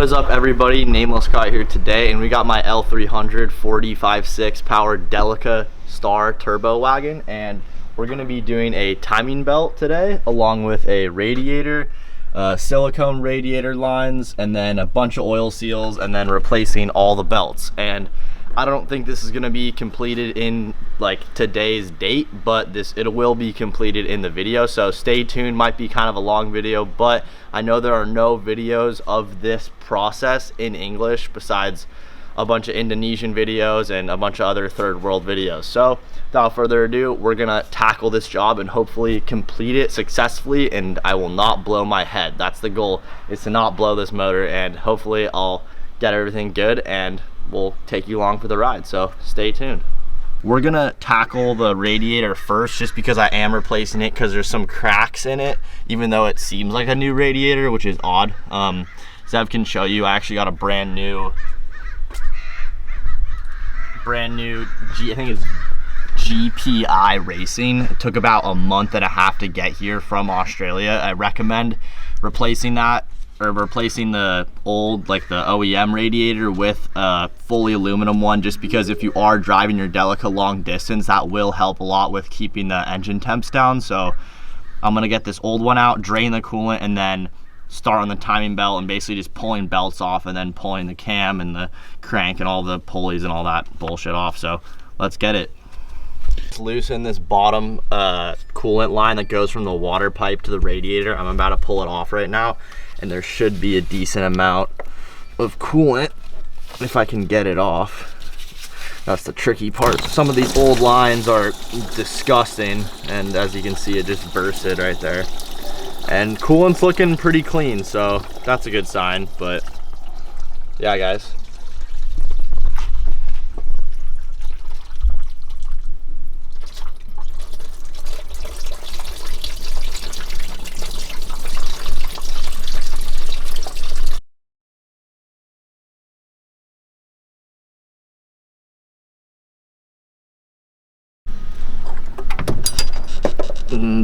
What is up, everybody? Nameless Co here today, and we got my L300 45.6 powered Delica Star Turbo wagon, and we're going to be doing a timing belt today, along with a radiator, silicone radiator lines, and then a bunch of oil seals, and then replacing all the belts. And I don't think this is going to be completed in like today's date, but it will be completed in the video, so stay tuned. Might be kind of a long video, but I know there are no videos of this process in English besides a bunch of Indonesian videos and a bunch of other third world videos. So without further ado, we're gonna tackle this job and hopefully complete it successfully, and I will not blow my head. That's the goal, is to not blow this motor, and hopefully I'll get everything good and we'll take you along for the ride, so stay tuned. We're gonna tackle the radiator first, just because I am replacing it because there's some cracks in it, even though it seems like a new radiator, which is odd. Zev can show you, I actually got a brand new I think it's GPI Racing. It took about a month and a half to get here from Australia. I recommend replacing that, or replacing the old, like the OEM radiator, with a fully aluminum one, just because if you are driving your Delica long distance, that will help a lot with keeping the engine temps down. So I'm gonna get this old one out, drain the coolant, and then start on the timing belt and basically just pulling belts off and then pulling the cam and the crank and all the pulleys and all that bullshit off. So let's get it. Loosen this bottom coolant line that goes from the water pipe to the radiator. I'm about to pull it off right now, and there should be a decent amount of coolant if I can get it off. That's the tricky part. Some of these old lines are disgusting, and as you can see, it just bursted right there. And coolant's looking pretty clean, so that's a good sign. But yeah, guys.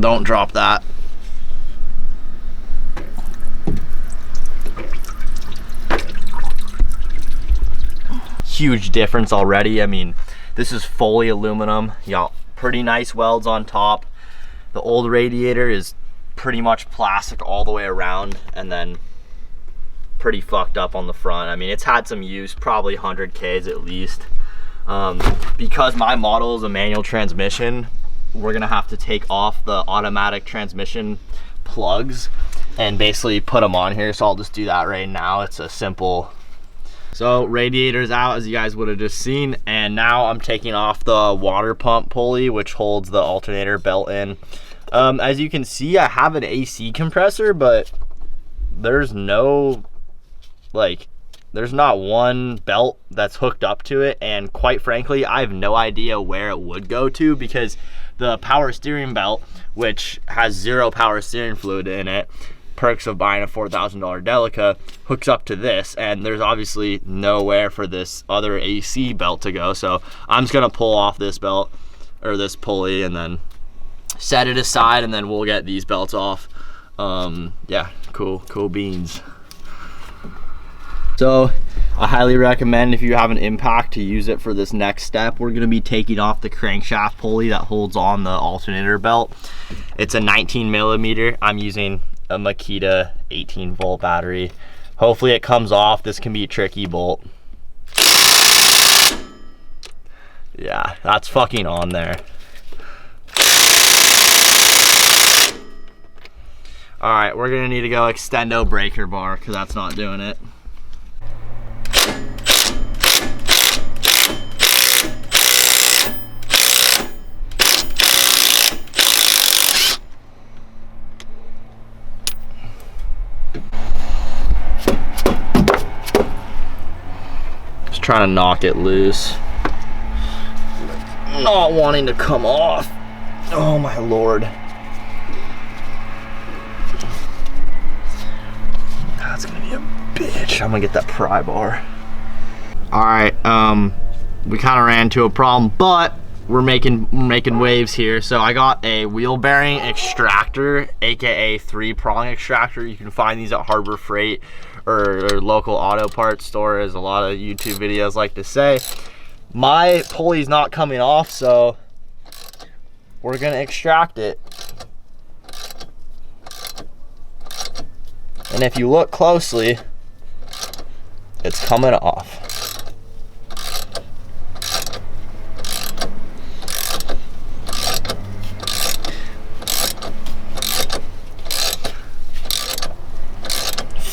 Don't drop that. Huge difference already. I mean, this is fully aluminum. You got pretty nice welds on top. The old radiator is pretty much plastic all the way around, and then pretty fucked up on the front. I mean, it's had some use, probably 100 Ks at least. Because my model is a manual transmission, we're gonna have to take off the automatic transmission plugs and basically put them on here, so I'll just do that right now. It's a simple. So radiator's out, as you guys would have just seen, and now I'm taking off the water pump pulley, which holds the alternator belt in. As you can see, I have an AC compressor, but there's no, like, there's not one belt that's hooked up to it, and quite frankly, I have no idea where it would go to, because the power steering belt, which has 0 power steering fluid in it, perks of buying a $4,000 Delica, hooks up to this, and there's obviously nowhere for this other AC belt to go. So I'm just gonna pull off this belt, or this pulley, and then set it aside, and then we'll get these belts off. Yeah, cool beans. So I highly recommend, if you have an impact, to use it for this next step. We're gonna be taking off the crankshaft pulley that holds on the alternator belt. It's a 19mm. I'm using a Makita 18-volt battery. Hopefully it comes off. This can be a tricky bolt. Yeah, that's fucking on there. All right, we're gonna need to go extendo breaker bar, because that's not doing it. Trying to knock it loose, not wanting to come off. Oh my lord, that's gonna be a bitch. I'm gonna get that pry bar. All right, we kind of ran into a problem, but we're making waves here. So I got a wheel bearing extractor, aka 3-prong extractor. You can find these at Harbor Freight or local auto parts store, as a lot of YouTube videos like to say. My pulley's not coming off, so we're gonna extract it. And if you look closely, it's coming off.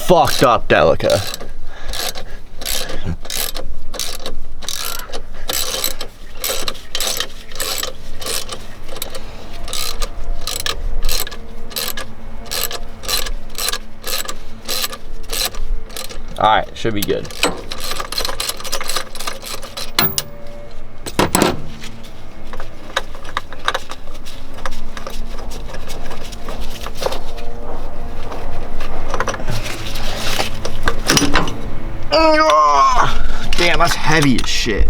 Fucked up Delica. All right, should be good. Damn, that's heavy as shit.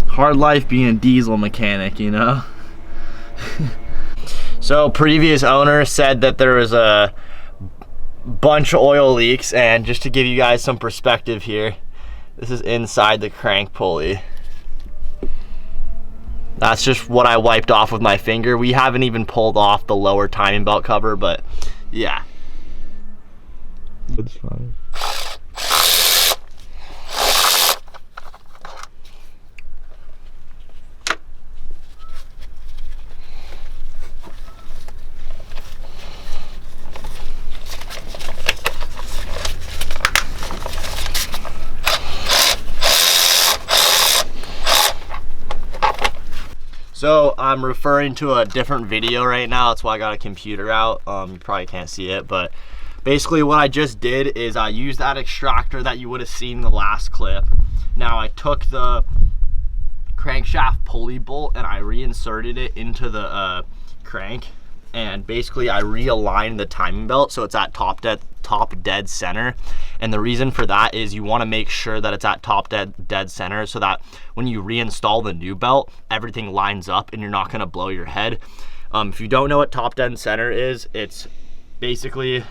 Hard life being a diesel mechanic, you know? So previous owner said that there was a bunch of oil leaks, and just to give you guys some perspective here, this is inside the crank pulley. That's just what I wiped off with my finger. We haven't even pulled off the lower timing belt cover, but yeah. It's fine. So I'm referring to a different video right now. That's why I got a computer out. You probably can't see it, but basically what I just did is I used that extractor that you would have seen in the last clip. Now I took the crankshaft pulley bolt and I reinserted it into the crank, and basically I realigned the timing belt so it's at top dead center. And the reason for that is you want to make sure that it's at top dead center so that when you reinstall the new belt, everything lines up and you're not going to blow your head. If you don't know what top dead center is, it's basically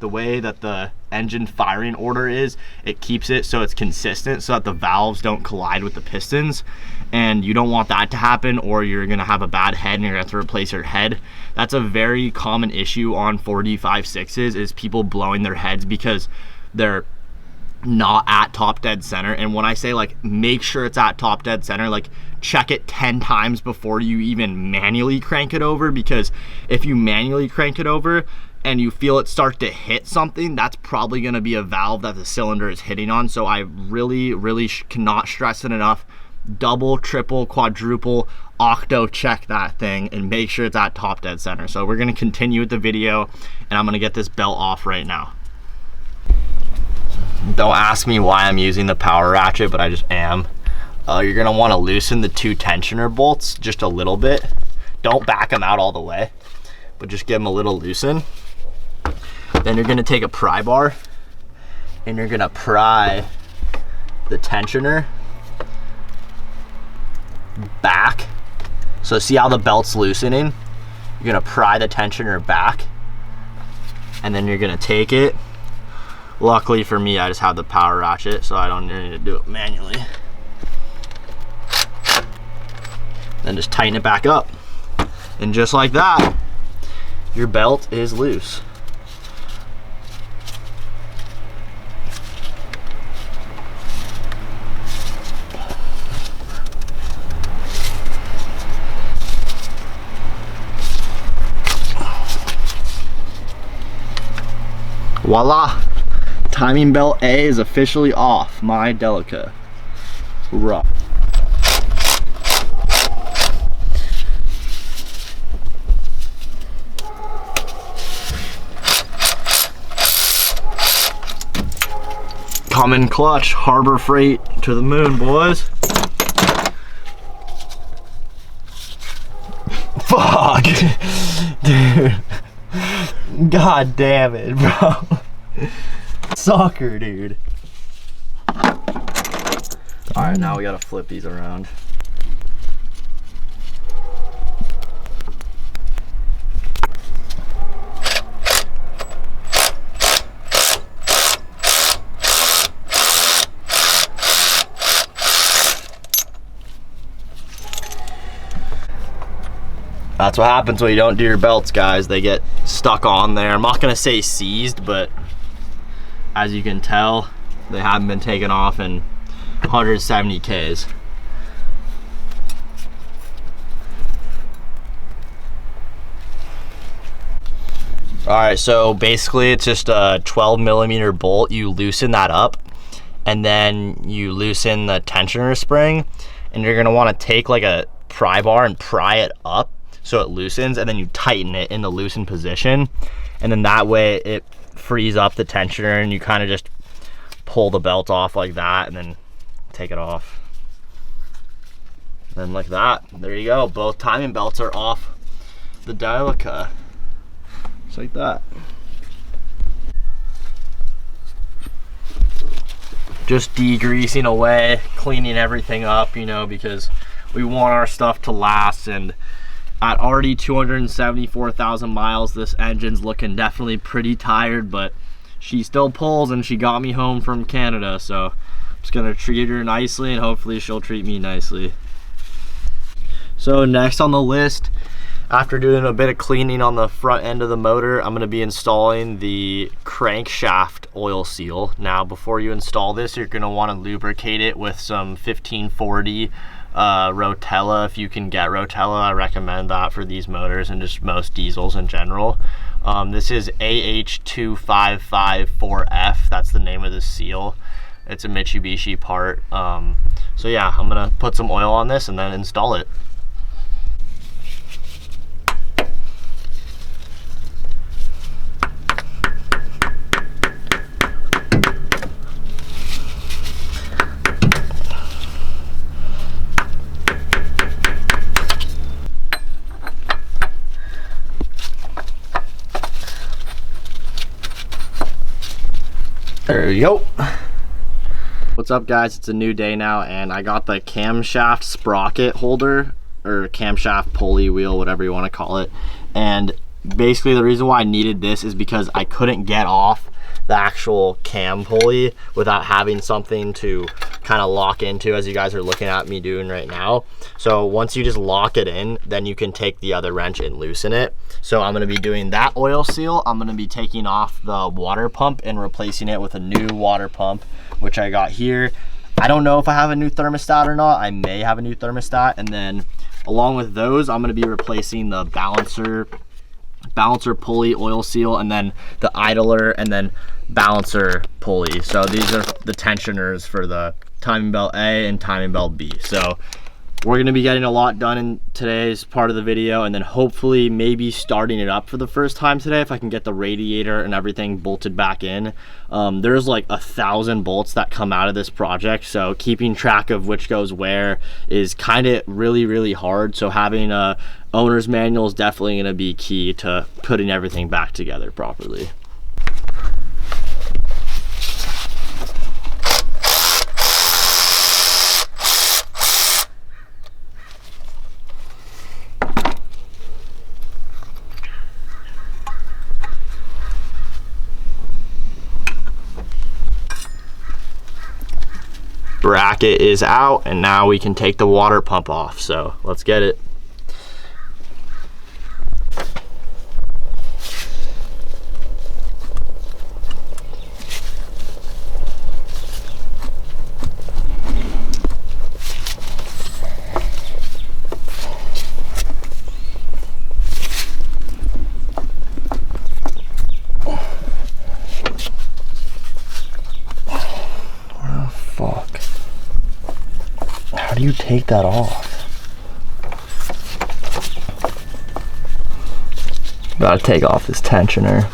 the way that the engine firing order is. It keeps it so it's consistent so that the valves don't collide with the pistons, and you don't want that to happen, or you're gonna have a bad head and you're gonna have to replace your head. That's a very common issue on 4D56s, is people blowing their heads because they're not at top dead center. And when I say like make sure it's at top dead center, like check it 10 times before you even manually crank it over, because if you manually crank it over and you feel it start to hit something, that's probably going to be a valve that the cylinder is hitting on. So I really cannot stress it enough. Double, triple, quadruple, octo check that thing and make sure it's at top dead center. So we're going to continue with the video, and I'm going to get this belt off right now. Don't ask me why I'm using the power ratchet, but I just am. You're going to want to loosen the two tensioner bolts just a little bit. Don't back them out all the way, but just give them a little loosen. Then you're going to take a pry bar and you're going to pry the tensioner back. So see how the belt's loosening? You're going to pry the tensioner back, and then you're going to take it. Luckily for me, I just have the power ratchet, so I don't need to do it manually. Then just tighten it back up. And just like that, your belt is loose. Voila! Timing belt A is officially off my Delica. Hoorah. Coming clutch, Harbor Freight to the moon, boys. Fuck! Dude. God damn it, bro. Sucker, dude. Alright, now we gotta flip these around. That's what happens when you don't do your belts, guys. They get stuck on there. I'm not gonna say seized, but as you can tell, they haven't been taken off in 170 Ks. All right, so basically it's just a 12mm bolt. You loosen that up, and then you loosen the tensioner spring, and you're gonna wanna take like a pry bar and pry it up so it loosens, and then you tighten it in the loosened position, and then that way it frees up the tensioner, and you kind of just pull the belt off like that and then take it off. And like that, there you go. Both timing belts are off the Delica. Just like that. Just degreasing away, cleaning everything up, you know, because we want our stuff to last. And at already 274,000 miles, this engine's looking definitely pretty tired, but she still pulls, and she got me home from Canada, so I'm just gonna treat her nicely, and hopefully she'll treat me nicely. So next on the list, after doing a bit of cleaning on the front end of the motor, I'm gonna be installing the crankshaft oil seal. Now, before you install this, you're gonna wanna lubricate it with some 1540 Rotella. If you can get Rotella, I recommend that for these motors and just most diesels in general. This is AH2554F. That's the name of the seal. It's a Mitsubishi part. So yeah, I'm gonna put some oil on this and then install it. There we go. What's up, guys? It's a new day now, and I got the camshaft sprocket holder, or camshaft pulley wheel, whatever you want to call it. And basically the reason why I needed this is because I couldn't get off the actual cam pulley without having something to kind of lock into, as you guys are looking at me doing right now. So once you just lock it in, then you can take the other wrench and loosen it. So I'm going to be doing that oil seal. I'm going to be taking off the water pump and replacing it with a new water pump, which I got here. I don't know if I have a new thermostat or not. I may have a new thermostat. And then along with those, I'm going to be replacing the balancer pulley oil seal, and then the idler, and then balancer pulley. So these are the tensioners for the timing belt A and timing belt B. So we're going to be getting a lot done in today's part of the video, and then hopefully maybe starting it up for the first time today if I can get the radiator and everything bolted back in. There's like 1,000 bolts that come out of this project, so keeping track of which goes where is kind of really hard. So having a owner's manual is definitely going to be key to putting everything back together properly. Bracket is out, and now we can take the water pump off, so let's get it. How do you take that off? Gotta take off this tensioner.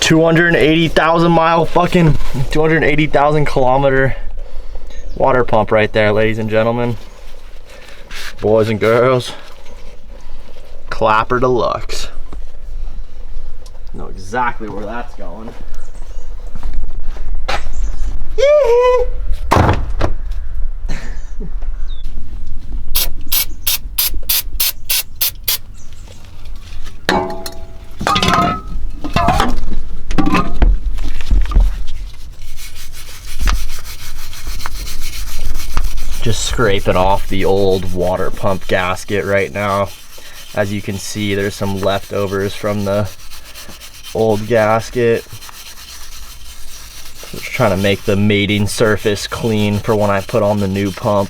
280,000 mile fucking 280,000 kilometer water pump right there, ladies and gentlemen, boys and girls. Clapper deluxe. Know exactly where that's going. Just scraping off the old water pump gasket right now. As you can see, there's some leftovers from the old gasket. Just trying to make the mating surface clean for when I put on the new pump.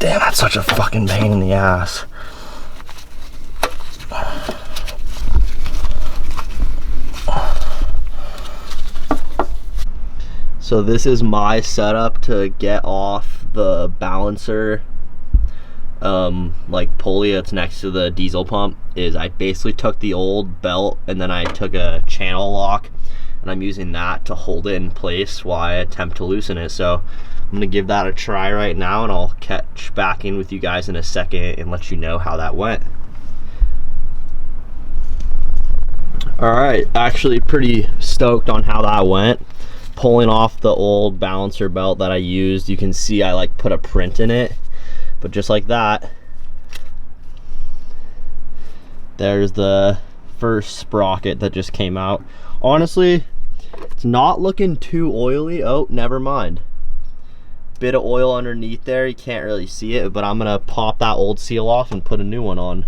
Damn, that's such a fucking pain in the ass. So this is my setup to get off the balancer like pulley that's next to the diesel pump. Is I basically took the old belt and then I took a channel lock and I'm using that to hold it in place while I attempt to loosen it. So I'm gonna give that a try right now and I'll catch back in with you guys in a second and let you know how that went. All right, actually pretty stoked on how that went. Pulling off the old balancer belt that I used, you can see I like put a print in it, but just like that, there's the first sprocket that just came out. Honestly, it's not looking too oily. Oh, never mind. Bit of oil underneath there, you can't really see it, but I'm gonna pop that old seal off and put a new one on.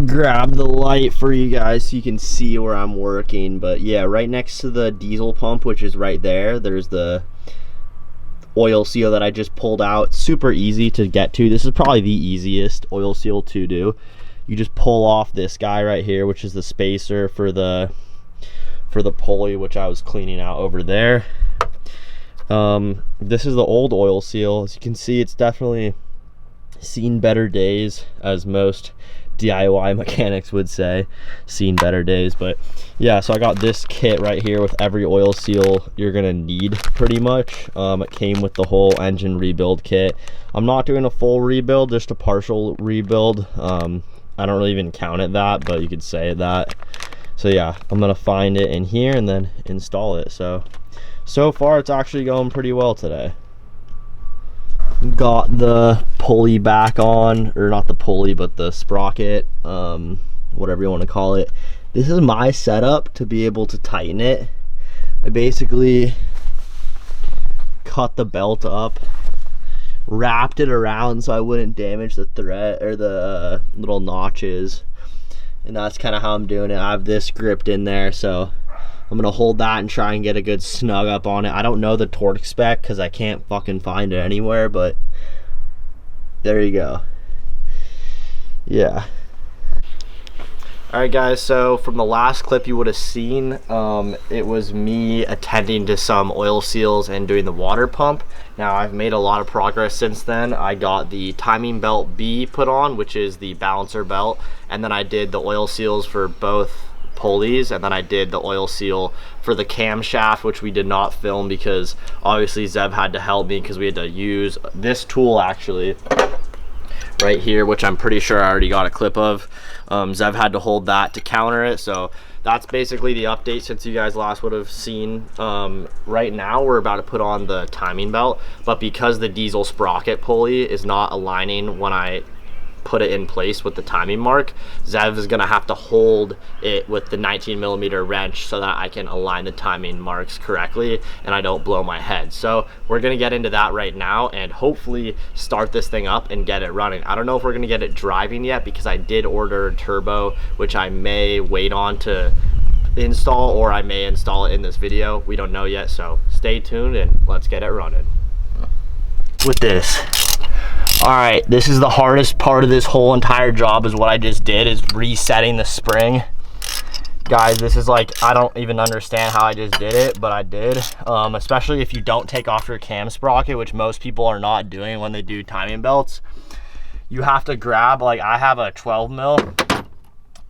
Grab the light for you guys so you can see where I'm working. But yeah, right next to the diesel pump, which is right there, there's the oil seal that I just pulled out. It's super easy to get to. This is probably the easiest oil seal to do. You just pull off this guy right here, which is the spacer for the pulley, which I was cleaning out over there. This is the old oil seal. As you can see, it's definitely seen better days, as most DIY mechanics would say, seen better days. But yeah, so I got this kit right here with every oil seal you're gonna need pretty much. It came with the whole engine rebuild kit. I'm not doing a full rebuild, just a partial rebuild. I don't really even count it that, but you could say that. So yeah, I'm gonna find it in here and then install it. So far it's actually going pretty well today. Got the pulley back on, or not the pulley, but the sprocket, whatever you want to call it. This is my setup to be able to tighten it. I basically cut the belt up, wrapped it around so I wouldn't damage the thread or the little notches, and that's kind of how I'm doing it. I have this gripped in there, so I'm gonna hold that and try and get a good snug up on it. I don't know the torque spec because I can't fucking find it anywhere, but there you go. Yeah. Alright guys, so from the last clip you would have seen, it was me attending to some oil seals and doing the water pump. Now I've made a lot of progress since then. I got the timing belt B put on, which is the balancer belt, and then I did the oil seals for both pulleys, and then I did the oil seal for the camshaft, which we did not film because obviously Zev had to help me because we had to use this tool actually right here, which I'm pretty sure I already got a clip of. Zev had to hold that to counter it. So that's basically the update since you guys last would have seen. Right now we're about to put on the timing belt, but because the diesel sprocket pulley is not aligning when I put it in place with the timing mark, Zev is gonna have to hold it with the 19mm wrench so that I can align the timing marks correctly and I don't blow my head. So we're gonna get into that right now and hopefully start this thing up and get it running. I don't know if we're gonna get it driving yet because I did order a turbo, which I may wait on to install, or I may install it in this video. We don't know yet, so stay tuned and let's get it running. With this All right, this is the hardest part of this whole entire job, is what I just did, is resetting the spring. Guys, this is like, I don't even understand how I just did it, but I did. Especially if you don't take off your cam sprocket, which most people are not doing when they do timing belts. You have to grab, like I have a 12 mil,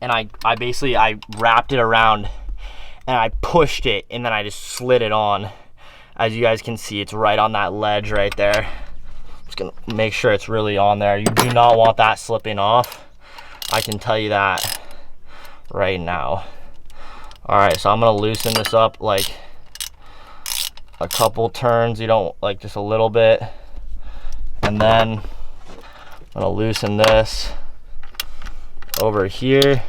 and I wrapped it around and I pushed it, and then I just slid it on. As you guys can see, it's right on that ledge right there. I'm just gonna make sure it's really on there. You do not want that slipping off. I can tell you that right now. All right, so I'm gonna loosen this up like a couple turns. You don't, like, just a little bit. And then I'm gonna loosen this over here.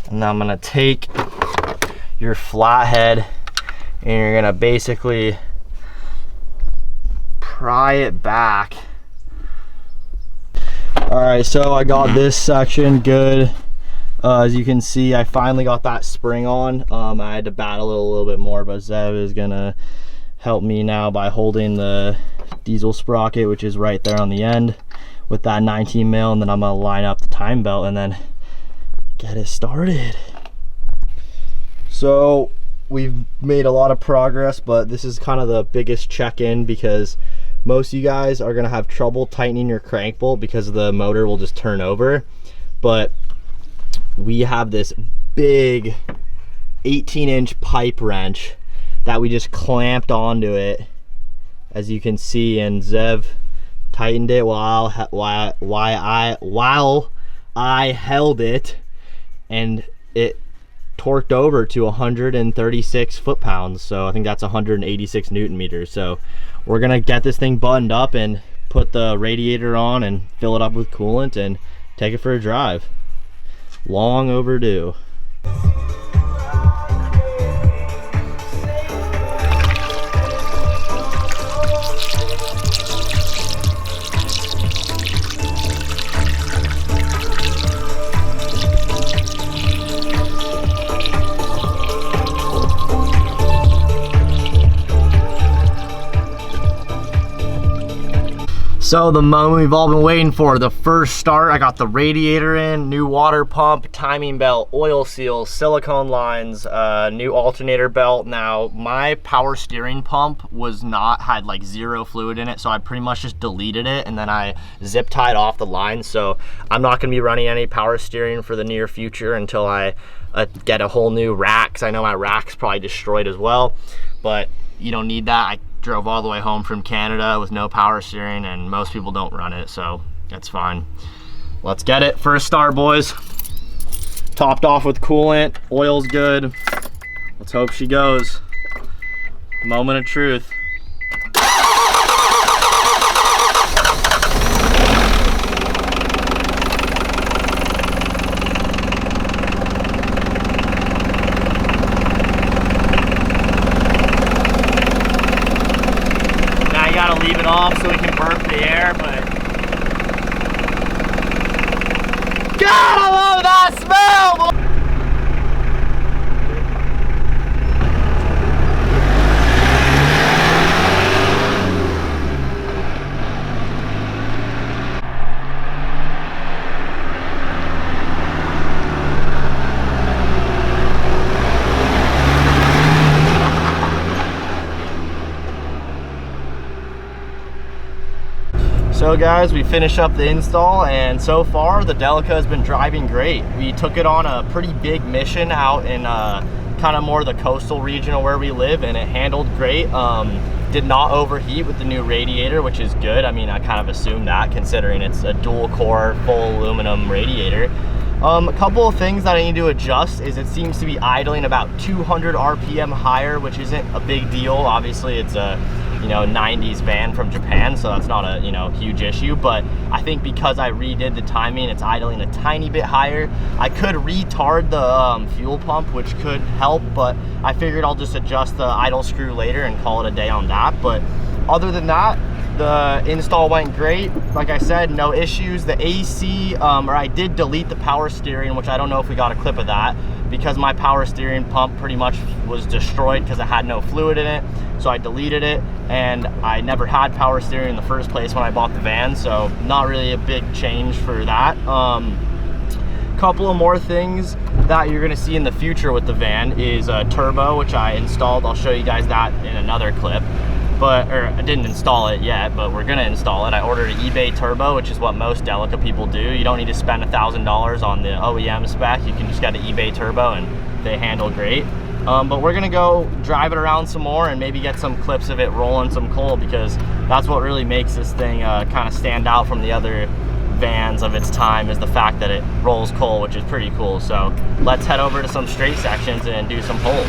And then I'm gonna take your flathead and you're gonna basically pry it back. All right, so I got this section good. As you can see, I finally got that spring on. I had to battle it a little bit more, but Zev is gonna help me now by holding the diesel sprocket, which is right there on the end, with that 19 mil, and then I'm gonna line up the time belt and then get it started. So we've made a lot of progress, but this is kind of the biggest check-in, because most of you guys are gonna have trouble tightening your crank bolt because the motor will just turn over. But we have this big 18-inch pipe wrench that we just clamped onto it, as you can see, and Zev tightened it while I held it, and it torqued over to 136 foot-pounds. So I think that's 186 Newton meters. So we're gonna get this thing buttoned up and put the radiator on and fill it up with coolant and take it for a drive. Long overdue. So the moment we've all been waiting for, the first start. I got the radiator in, new water pump, timing belt, oil seal, silicone lines, new alternator belt. Now my power steering pump had like zero fluid in it, so I pretty much just deleted it and then I zip tied off the line. So I'm not gonna be running any power steering for the near future until I get a whole new rack, because I know my rack's probably destroyed as well, but you don't need that. I drove all the way home from Canada with no power steering, and most people don't run it, so that's fine. Let's get it. First start, boys. Topped off with coolant, oil's good. Let's hope she goes. Moment of truth. Leave it off so we can burp the air, but God, I love that smell! So guys, we finished up the install, and so far the Delica has been driving great. We took it on a pretty big mission out in kind of more the coastal region of where we live, and it handled great. Did not overheat with the new radiator, which is good. I mean, I kind of assumed that, considering it's a dual core full aluminum radiator. A couple of things that I need to adjust is it seems to be idling about 200 RPM higher, which isn't a big deal. Obviously it's a 90s van from Japan, so that's not a huge issue, but I think because I redid the timing, it's idling a tiny bit higher. I could retard the fuel pump, which could help, but I figured I'll just adjust the idle screw later and call it a day on that. But other than that, the install went great. Like I said, no issues. The AC, or I did delete the power steering, which I don't know if we got a clip of that, because my power steering pump pretty much was destroyed because it had no fluid in it. So I deleted it, and I never had power steering in the first place when I bought the van, so not really a big change for that. Couple of more things that you're gonna see in the future with the van is a turbo, which I installed. I'll show you guys that in another clip. Or I didn't install it yet, but we're gonna install it. I ordered an eBay turbo, which is what most Delica people do. You don't need to spend $1,000 on the OEM spec. You can just get an eBay turbo and they handle great. But we're gonna go drive it around some more and maybe get some clips of it rolling some coal, because that's what really makes this thing kind of stand out from the other vans of its time, is the fact that it rolls coal, which is pretty cool. So let's head over to some straight sections and do some pulls.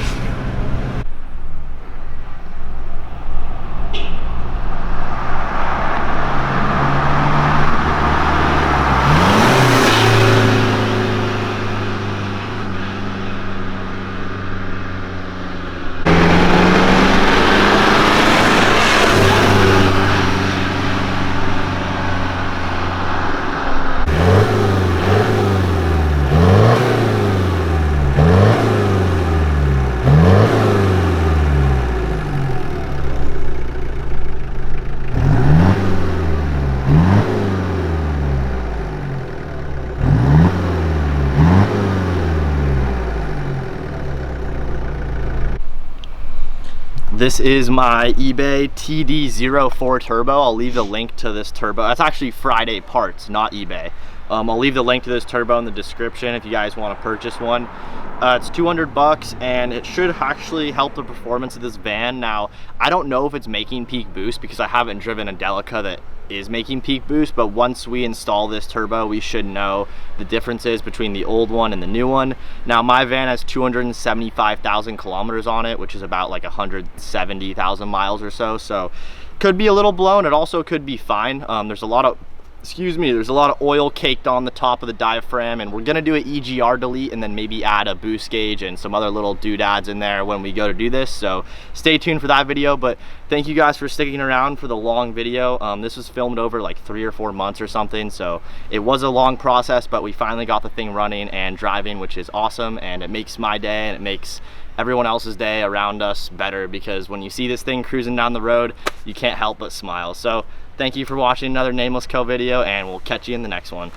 This is my eBay TD04 turbo. I'll leave the link to this turbo. That's actually Friday Parts, not eBay. I'll leave the link to this turbo in the description if you guys want to purchase one. It's 200 bucks, and it should actually help the performance of this van. Now, I don't know if it's making peak boost because I haven't driven a Delica that is making peak boost, but once we install this turbo, we should know the differences between the old one and the new one. Now, my van has 275,000 kilometers on it, which is about like 170,000 miles or so. So could be a little blown. It also could be fine. There's a lot of oil caked on the top of the diaphragm, and we're gonna do an EGR delete and then maybe add a boost gauge and some other little doodads in there when we go to do this. So stay tuned for that video, but thank you guys for sticking around for the long video. This was filmed over like 3 or 4 months or something, so it was a long process, but we finally got the thing running and driving, which is awesome, and it makes my day and it makes everyone else's day around us better, because when you see this thing cruising down the road, you can't help but smile. So thank you for watching another Nameless Co video, and we'll catch you in the next one.